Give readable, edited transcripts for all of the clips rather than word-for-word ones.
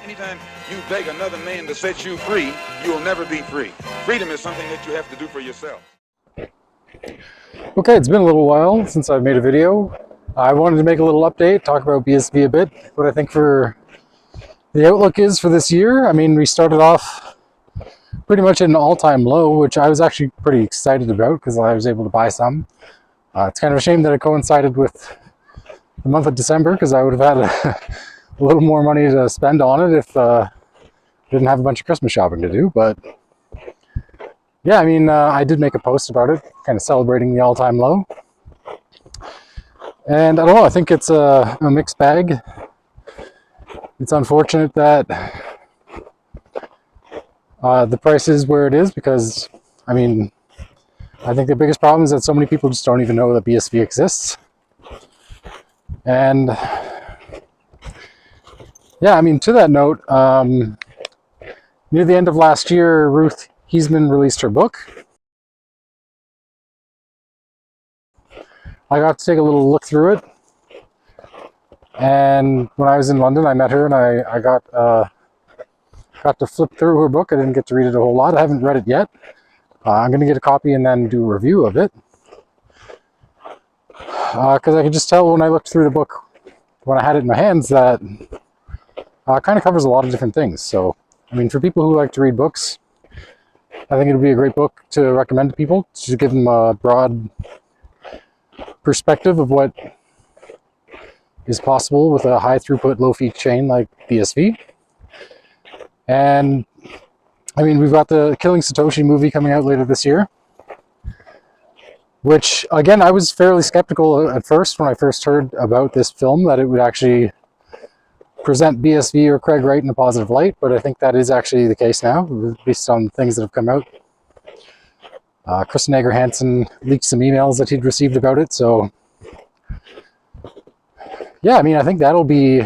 Anytime you beg another man to set you free, you'll never be free. Freedom is something that you have to do for yourself. Okay, it's been a little while since I've made a video. I wanted to make a little update, talk about BSV a bit, what I think for the outlook is for this year. I mean, we started off pretty much at an all-time low, which I was actually pretty excited about because I was able to buy some. It's kind of a shame that it coincided with the month of December because I would have had a little more money to spend on it if I didn't have a bunch of Christmas shopping to do. But yeah, I mean, I did make a post about it, kind of celebrating the all-time low. And I don't know, I think it's a mixed bag. It's unfortunate that the price is where it is because, I mean, I think the biggest problem is that so many people just don't even know that BSV exists. And yeah, I mean, to that note, near the end of last year, Ruth Heisman released her book. I got to take a little look through it. And when I was in London, I met her and I got to flip through her book. I didn't get to read it a whole lot. I haven't read it yet. I'm going to get a copy and then do a review of it. Because I could just tell when I looked through the book, when I had it in my hands, that it kind of covers a lot of different things. So, I mean, for people who like to read books, I think it would be a great book to recommend to people to give them a broad perspective of what is possible with a high throughput, low fee chain like BSV. And I mean, we've got the Killing Satoshi movie coming out later this year, which again, I was fairly skeptical at first when I first heard about this film that it would actually present BSV or Craig Wright in a positive light, but I think that is actually the case now, based on things that have come out. Kristen Egger-Hansen leaked some emails that he'd received about it, so yeah, I mean, I think that'll be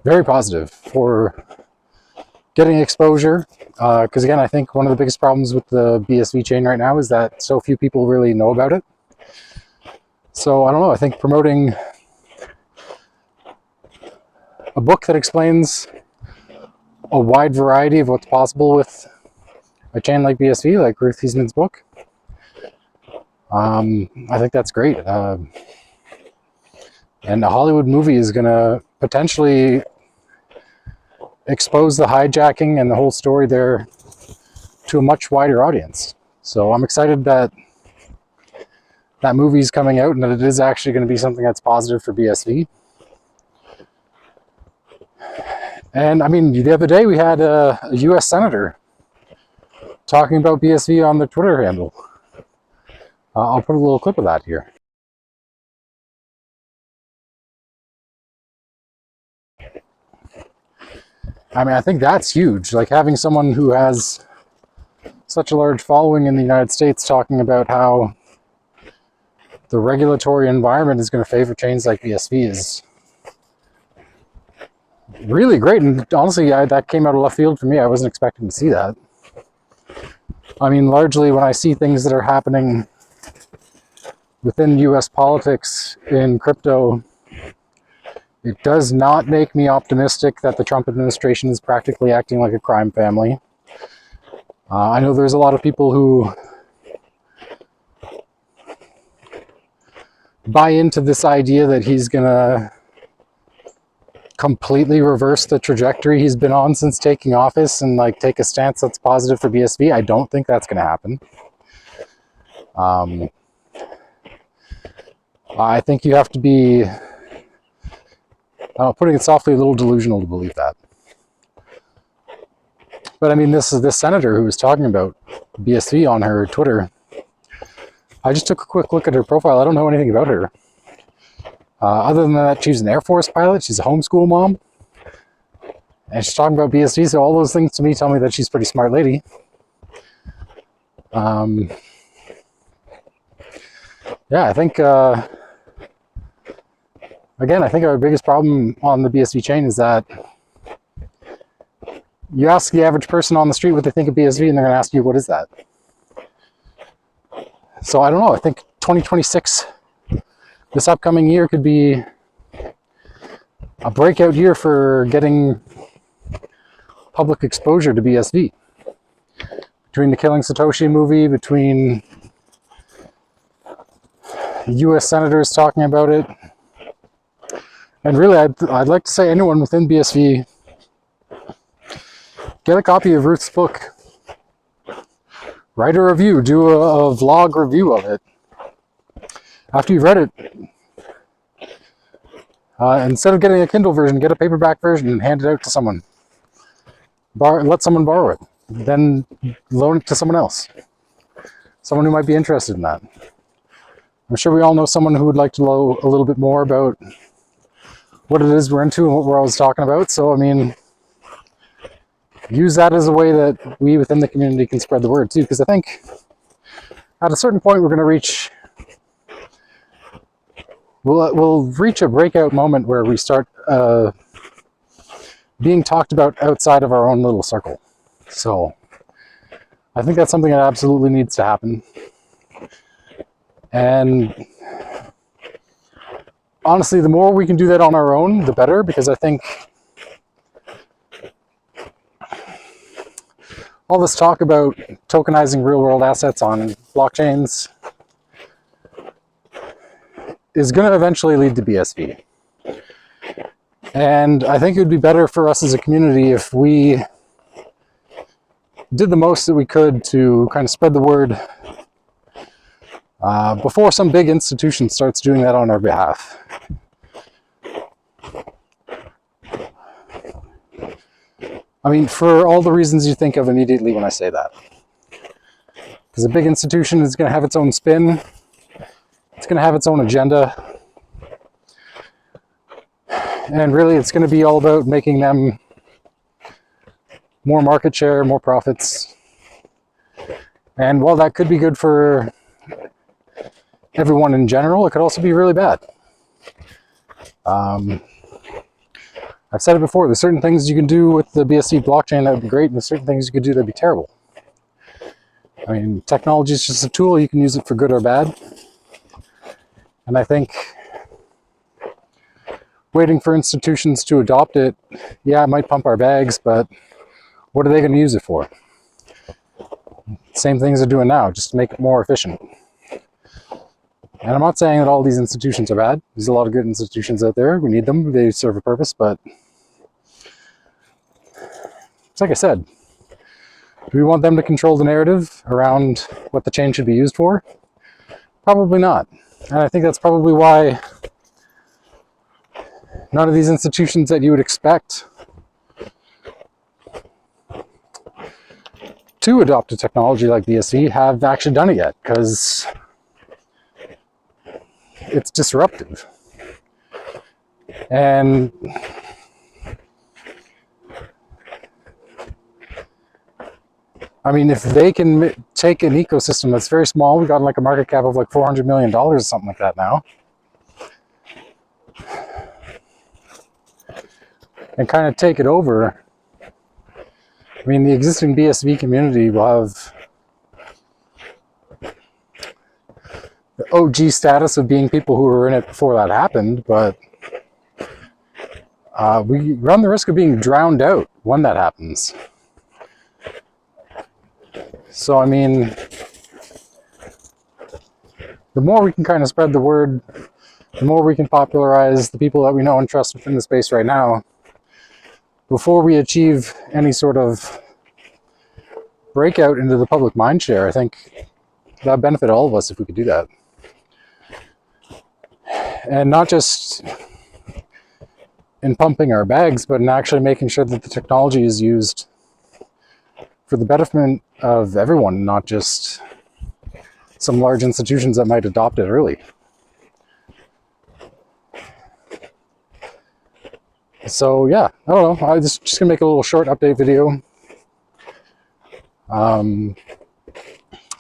very positive for getting exposure, because again, I think one of the biggest problems with the BSV chain right now is that so few people really know about it. So I don't know, I think promoting a book that explains a wide variety of what's possible with a chain like BSV, like Ruth Heisman's book, I think that's great. And a Hollywood movie is going to potentially expose the hijacking and the whole story there to a much wider audience. So I'm excited that that movie is coming out and that it is actually going to be something that's positive for BSV. And I mean, the other day we had a US Senator talking about BSV on their Twitter handle. I'll put a little clip of that here. I mean, I think that's huge. Like having someone who has such a large following in the United States talking about how the regulatory environment is going to favor chains like BSV is really great. And honestly, that came out of left field for me. I wasn't expecting to see that. I mean, largely when I see things that are happening within US politics in crypto, it does not make me optimistic that the Trump administration is practically acting like a crime family. I know there's a lot of people who buy into this idea that he's going to completely reverse the trajectory he's been on since taking office and like take a stance that's positive for BSV. I don't think that's going to happen. I think you have to be, putting it softly, a little delusional to believe that. But I mean, this senator who was talking about BSV on her Twitter, I just took a quick look at her profile. I don't know anything about her. Other than that, she's an Air Force pilot. She's a homeschool mom. And she's talking about BSV, so all those things to me tell me that she's a pretty smart lady. Yeah, I think, again, I think our biggest problem on the BSV chain is that you ask the average person on the street what they think of BSV and they're going to ask you, what is that? So I don't know, I think 2026, this upcoming year could be a breakout year for getting public exposure to BSV. Between the Killing Satoshi movie, between US senators talking about it, and really I'd like to say anyone within BSV, get a copy of Ruth's book, write a review, do a vlog review of it. After you've read it, instead of getting a Kindle version, get a paperback version and hand it out to someone. Let someone borrow it. Then loan it to someone else. Someone who might be interested in that. I'm sure we all know someone who would like to know a little bit more about what it is we're into and what we're always talking about. So, I mean, use that as a way that we within the community can spread the word too. Because I think at a certain point we're going to reach... We'll reach a breakout moment where we start being talked about outside of our own little circle. So I think that's something that absolutely needs to happen. And honestly, the more we can do that on our own, the better, because I think all this talk about tokenizing real-world assets on blockchains is going to eventually lead to BSV. And I think it would be better for us as a community if we did the most that we could to kind of spread the word before some big institution starts doing that on our behalf. I mean, for all the reasons you think of immediately when I say that. Because a big institution is going to have its own spin. It's going to have its own agenda. And really, it's going to be all about making them more market share, more profits. And while that could be good for everyone in general, it could also be really bad. I've said it before, there's certain things you can do with the BSV blockchain that would be great, and there's certain things you could do that would be terrible. I mean, technology is just a tool. You can use it for good or bad. And I think waiting for institutions to adopt it, yeah, it might pump our bags, but what are they going to use it for? Same things they're doing now, just to make it more efficient. And I'm not saying that all these institutions are bad. There's a lot of good institutions out there. We need them. They serve a purpose, but it's like I said, do we want them to control the narrative around what the chain should be used for? Probably not. And I think that's probably why none of these institutions that you would expect to adopt a technology like BSV have actually done it yet, because it's disruptive. And I mean, if they can take an ecosystem that's very small, we got like a market cap of like $400 million or something like that now, and kind of take it over. I mean, the existing BSV community will have the OG status of being people who were in it before that happened, but we run the risk of being drowned out when that happens. So, I mean, the more we can kind of spread the word, the more we can popularize the people that we know and trust within the space right now, before we achieve any sort of breakout into the public mind share. I think that would benefit all of us if we could do that. And not just in pumping our bags, but in actually making sure that the technology is used for the betterment of everyone, not just some large institutions that might adopt it early. So yeah, I don't know. I just gonna make a little short update video. I'm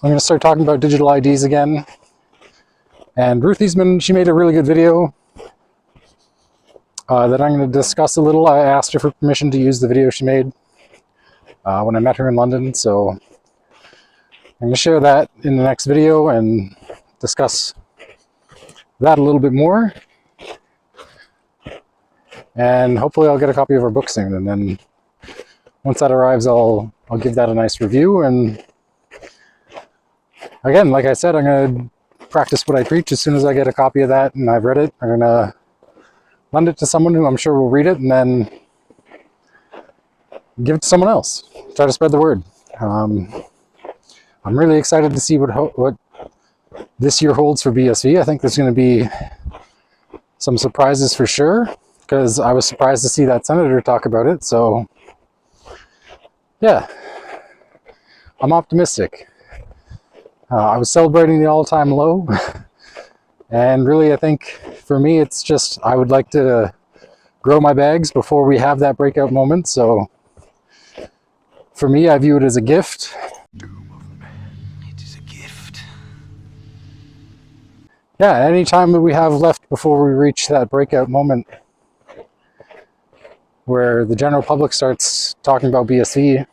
gonna start talking about digital IDs again. And Ruth Eastman, she made a really good video that I'm going to discuss a little. I asked her for permission to use the video she made when I met her in London, so I'm going to share that in the next video and discuss that a little bit more. And hopefully I'll get a copy of her book soon, and then once that arrives, I'll give that a nice review. And again, like I said, I'm gonna practice what I preach. As soon as I get a copy of that and I've read it, I'm gonna lend it to someone who I'm sure will read it, and then give it to someone else. Try to spread the word. I'm really excited to see what this year holds for BSV. I think there's going to be some surprises for sure, because I was surprised to see that senator talk about it. So yeah, I'm optimistic. I was celebrating the all-time low, and really I think for me it's just I would like to grow my bags before we have that breakout moment. So for me, I view it as a gift. Doom of man, it is a gift. Yeah, any time that we have left before we reach that breakout moment where the general public starts talking about BSV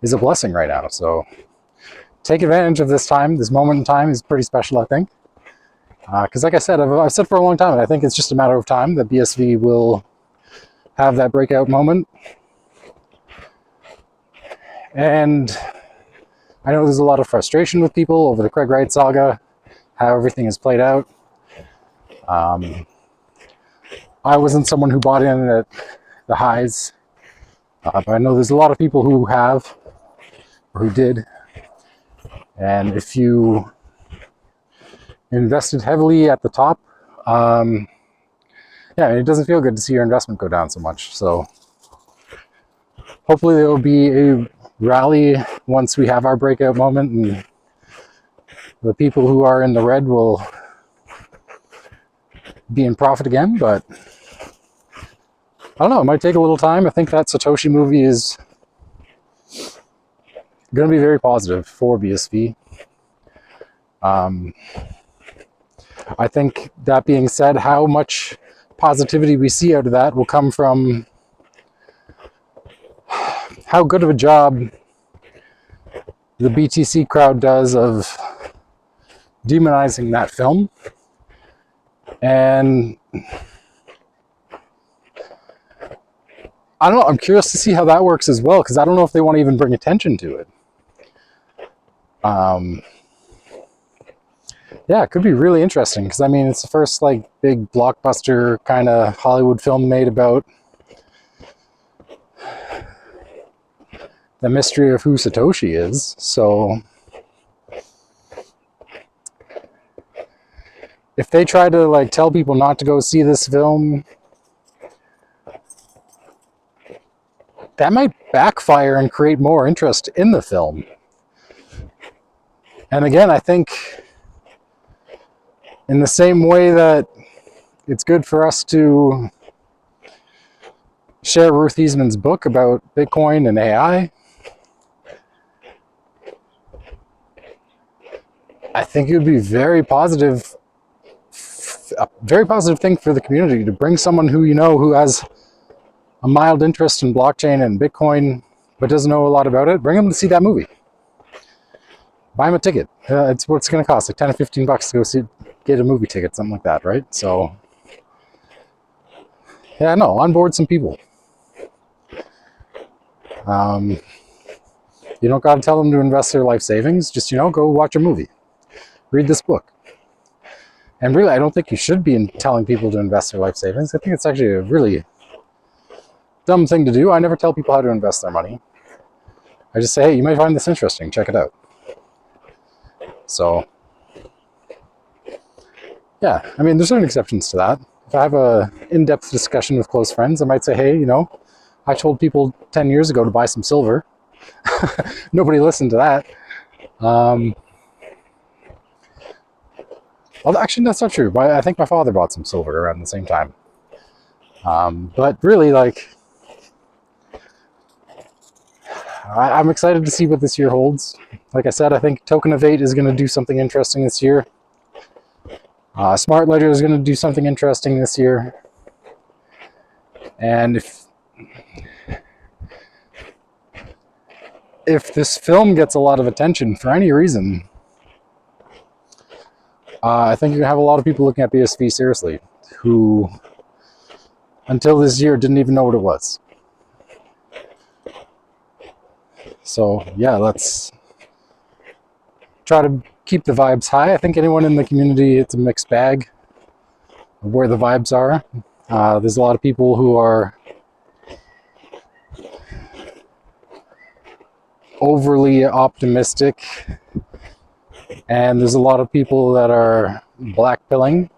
is a blessing right now. So take advantage of this time. This moment in time is pretty special, I think. Because like I said, I've said for a long time, and I think it's just a matter of time that BSV will have that breakout moment. And I know there's a lot of frustration with people over the Craig Wright saga, how everything is played out. I wasn't someone who bought in at the highs, but I know there's a lot of people who have, or who did. And if you invested heavily at the top, yeah, it doesn't feel good to see your investment go down so much. So hopefully there will be a rally once we have our breakout moment, and the people who are in the red will be in profit again. But I don't know, it might take a little time. I think that Satoshi movie is going to be very positive for BSV. I think, that being said, how much positivity we see out of that will come from how good of a job the BTC crowd does of demonizing that film. And I don't know, I'm curious to see how that works as well, because I don't know if they want to even bring attention to it. Yeah, it could be really interesting, because I mean, it's the first like big blockbuster kind of Hollywood film made about the mystery of who Satoshi is. So if they try to like tell people not to go see this film, that might backfire and create more interest in the film. And again, I think in the same way that it's good for us to share Ruth Eastman's book about Bitcoin and AI, I think it would be a very positive thing for the community to bring someone who you know who has a mild interest in blockchain and Bitcoin but doesn't know a lot about it. Bring them to see that movie. Buy them a ticket. It's what it's going to cost, like 10 or 15 bucks to go get a movie ticket, something like that, right? So yeah, no, onboard some people. You don't got to tell them to invest their life savings. Just, go watch a movie. Read this book. And really, I don't think you should be telling people to invest their life savings. I think it's actually a really dumb thing to do. I never tell people how to invest their money. I just say, hey, you might find this interesting. Check it out. So, yeah, I mean, there's certain exceptions to that. If I have a in-depth discussion with close friends, I might say, hey, I told people 10 years ago to buy some silver. Nobody listened to that. Well, actually, that's not true. I think my father bought some silver around the same time. But really, I'm excited to see what this year holds. Like I said, I think Token of 8 is going to do something interesting this year. Smart Ledger is going to do something interesting this year. And if this film gets a lot of attention for any reason, I think you're going to have a lot of people looking at BSV seriously, who until this year didn't even know what it was. So yeah, let's try to keep the vibes high. I think anyone in the community, it's a mixed bag of where the vibes are. There's a lot of people who are overly optimistic, and there's a lot of people that are blackpilling.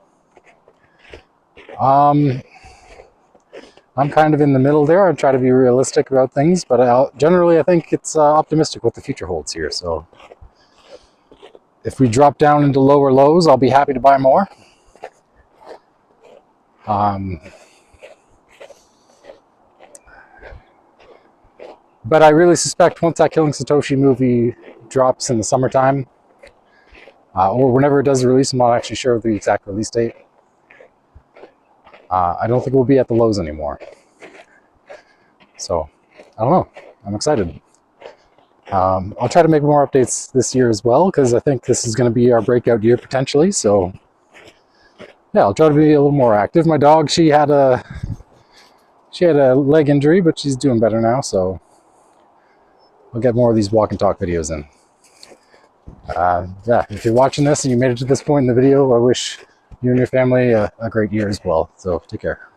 I'm kind of in the middle there. I try to be realistic about things, but generally I think it's optimistic what the future holds here. So if we drop down into lower lows, I'll be happy to buy more. But I really suspect once that Killing Satoshi movie drops in the summertime, or whenever it does release, I'm not actually sure of the exact release date. I don't think we'll be at the lows anymore. So, I don't know. I'm excited. I'll try to make more updates this year as well, because I think this is going to be our breakout year potentially. So, yeah, I'll try to be a little more active. My dog, she had a leg injury, but she's doing better now. So, I'll get more of these walk and talk videos in. Yeah, if you're watching this and you made it to this point in the video, I wish you and your family a great year as well. So, take care.